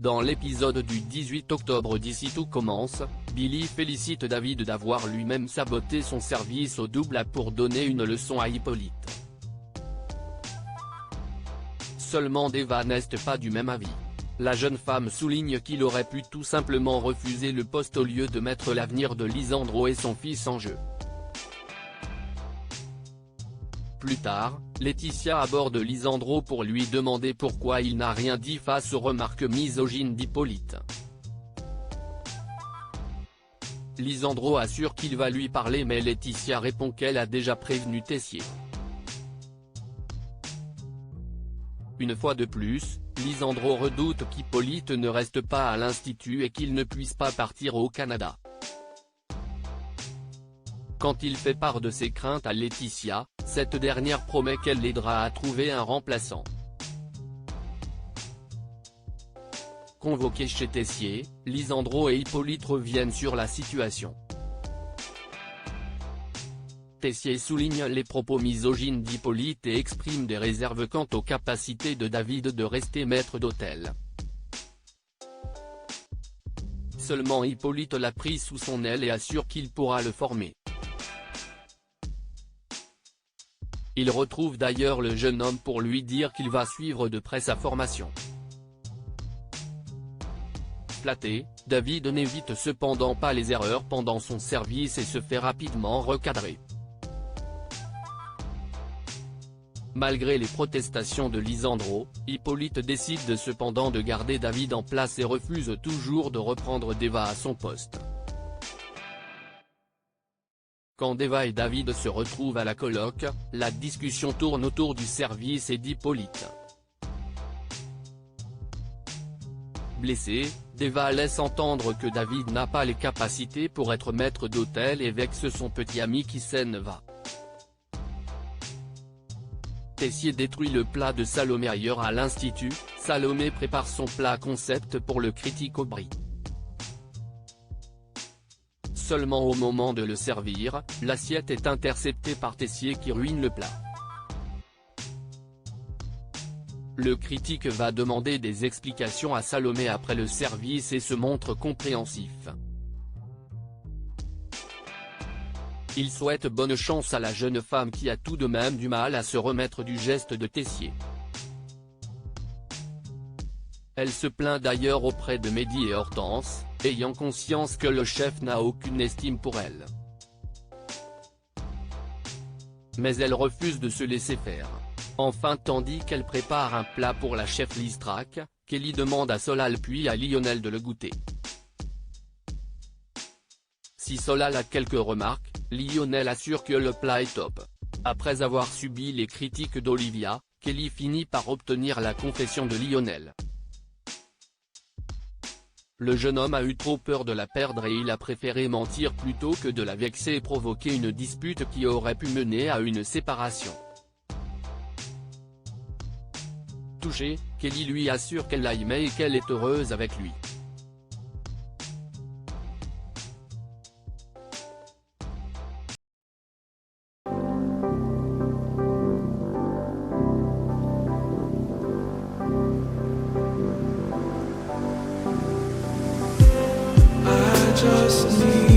Dans l'épisode du 18 octobre d'Ici tout commence, Billy félicite David d'avoir lui-même saboté son service au double pour donner une leçon à Hippolyte. Seulement Deva n'est pas du même avis. La jeune femme souligne qu'il aurait pu tout simplement refuser le poste au lieu de mettre l'avenir de Lisandro et son fils en jeu. Plus tard, Laetitia aborde Lisandro pour lui demander pourquoi il n'a rien dit face aux remarques misogynes d'Hippolyte. Lisandro assure qu'il va lui parler mais Laetitia répond qu'elle a déjà prévenu Tessier. Une fois de plus, Lisandro redoute qu'Hippolyte ne reste pas à l'institut et qu'il ne puisse pas partir au Canada. Quand il fait part de ses craintes à Laetitia, cette dernière promet qu'elle l'aidera à trouver un remplaçant. Convoqués chez Tessier, Lisandro et Hippolyte reviennent sur la situation. Tessier souligne les propos misogynes d'Hippolyte et exprime des réserves quant aux capacités de David de rester maître d'hôtel. Seulement Hippolyte l'a pris sous son aile et assure qu'il pourra le former. Il retrouve d'ailleurs le jeune homme pour lui dire qu'il va suivre de près sa formation. Flatté, David n'évite cependant pas les erreurs pendant son service et se fait rapidement recadrer. Malgré les protestations de Lisandro, Hippolyte décide cependant de garder David en place et refuse toujours de reprendre Deva à son poste. Quand Deva et David se retrouvent à la coloc, la discussion tourne autour du service et d'Hippolyte. Blessé, Deva laisse entendre que David n'a pas les capacités pour être maître d'hôtel et vexe son petit ami qui s'en va. Tessier détruit le plat de Salomé ailleurs à l'institut, Salomé prépare son plat concept pour le critique Aubry. Seulement au moment de le servir, l'assiette est interceptée par Tessier qui ruine le plat. Le critique va demander des explications à Salomé après le service et se montre compréhensif. Il souhaite bonne chance à la jeune femme qui a tout de même du mal à se remettre du geste de Tessier. Elle se plaint d'ailleurs auprès de Mehdi et Hortense, ayant conscience que le chef n'a aucune estime pour elle. Mais elle refuse de se laisser faire. Enfin, tandis qu'elle prépare un plat pour la chef Listrac, Kelly demande à Solal puis à Lionel de le goûter. Si Solal a quelques remarques, Lionel assure que le plat est top. Après avoir subi les critiques d'Olivia, Kelly finit par obtenir la confession de Lionel. Le jeune homme a eu trop peur de la perdre et il a préféré mentir plutôt que de la vexer et provoquer une dispute qui aurait pu mener à une séparation. Touchée, Kelly lui assure qu'elle l'aimait et qu'elle est heureuse avec lui. Just need